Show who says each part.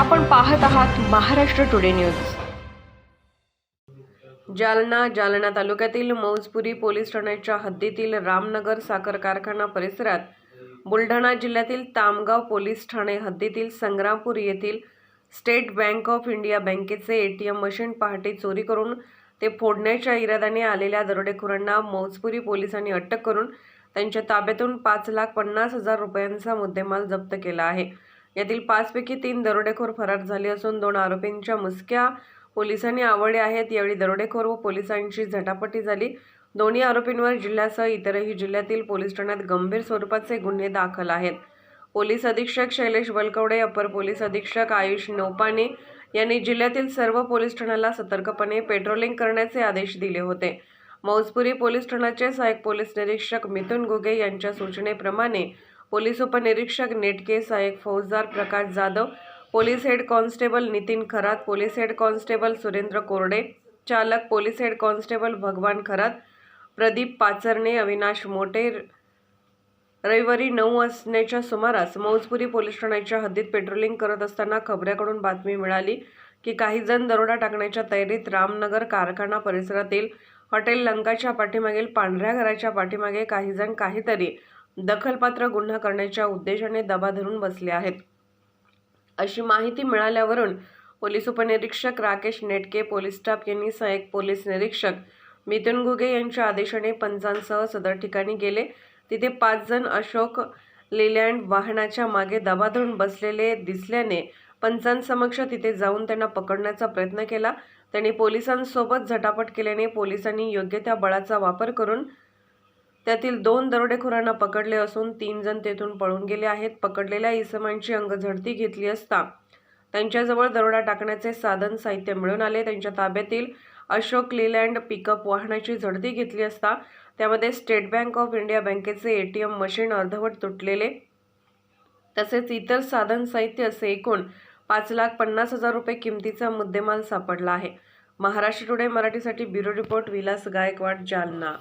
Speaker 1: आपण पाहत आहात महाराष्ट्र टुडे न्यूज। जालना तालुक्यातील मौजपुरी पोलीस ठाण्याच्या हद्दीतील रामनगर साखर कारखाना परिसरात, बुलढाणा जिल्ह्यातील तामगाव पोलीस ठाणे हद्दीतील संग्रामपूर येथील स्टेट बँक ऑफ इंडिया बँकेचे एटीएम मशीन पहाटे चोरी करून ते फोडण्याच्या इराद्याने आलेल्या दरोडेखोरांना मौजपुरी पोलिसांनी अटक करून त्यांच्या ताब्यातून 5,50,000 रुपयांचा मुद्देमाल जप्त केला आहे। यातील 5 पैकी 3 दरोडेखोर फरार झाले असून 2 आरोपींच्या मुसक्या पोलिसांनी आवळल्या आहेत। यावेळी दरोडेखोर व पोलिसांची झटापटी झाली। दोन्ही आरोपींवर जिल्ह्यासह इतरही जिल्ह्यातील पोलीस ठाण्यात गंभीर स्वरूपाचे गुन्हे दाखल आहेत। पोलीस अधीक्षक शैलेश बलकवडे, अपर पोलीस अधीक्षक आयुष नौपाने यांनी जिल्ह्यातील सर्व पोलीस ठाण्याला सतर्कपणे पेट्रोलिंग करण्याचे आदेश दिले होते। मौजपुरी पोलीस ठाण्याचे सहाय्यक पोलीस निरीक्षक मिथुन घुगे यांच्या सूचनेप्रमाणे पोलीस उपनिरीक्षक नेटके, सहाय्यक फौजदार Prakash Jadhav, police head constable Nitin Kharat, police head constable Surendra Korde, चालक पोलीस हेड कॉन्स्टेबल भगवान खरात, प्रदीप पाचरणे, अविनाश मोटे रविवारी 9 वाजण्याच्या सुमारास मौजपुरी पोलीस ठाण्याच्या हद्दीत पेट्रोलिंग करत असताना खबऱ्याकडून बातमी मिळाली की काही जण दरोडा टाकण्याच्या तयारीत रामनगर कारखाना परिसरातील हॉटेल लंकाच्या पाठीमागील पांढऱ्या घराच्या पाठीमागे काही जण काहीतरी दखलपात्र गुन्हा करण्याच्या उद्देशाने दबा धरून बसले आहेत। अशी माहिती मिळाल्यावरून पोलीस उपनिरीक्षक राकेश नेटके, पोलीस स्टाफ यांनी सहाय्यक पोलीस निरीक्षक मिथुन घुगे यांच्या आदेशाने पंचांसह सदर ठिकाणी गेले। तिथे 5 जण अशोक लेलँड वाहनाच्या मागे दबा धरून बसलेले दिसल्याने पंचांसमक्ष तिथे जाऊन त्यांना पकडण्याचा प्रयत्न केला। त्यांनी पोलिसांसोबत झटापट केल्याने पोलिसांनी योग्य त्या बळाचा वापर करून त्यातील 2 दरोडेखोरांना पकडले असून 3 जण तेथून पळून गेले आहेत। पकडलेल्या इसमांची अंगझडती घेतली असता त्यांच्याजवळ दरोडा टाकण्याचे साधन साहित्य मिळून आले। त्यांच्या ताब्यातील अशोक लेलँड पिकअप वाहनाची झडती घेतली असता त्यामध्ये स्टेट बँक ऑफ इंडिया बँकेचे एटीएम मशीन अर्धवट तुटलेले तसेच इतर साधन साहित्य असे एकूण 5,50,000 रुपये किमतीचा मुद्देमाल सापडला आहे। महाराष्ट्र टुडे मराठीसाठी ब्युरो रिपोर्ट विलास गायकवाड, जालना।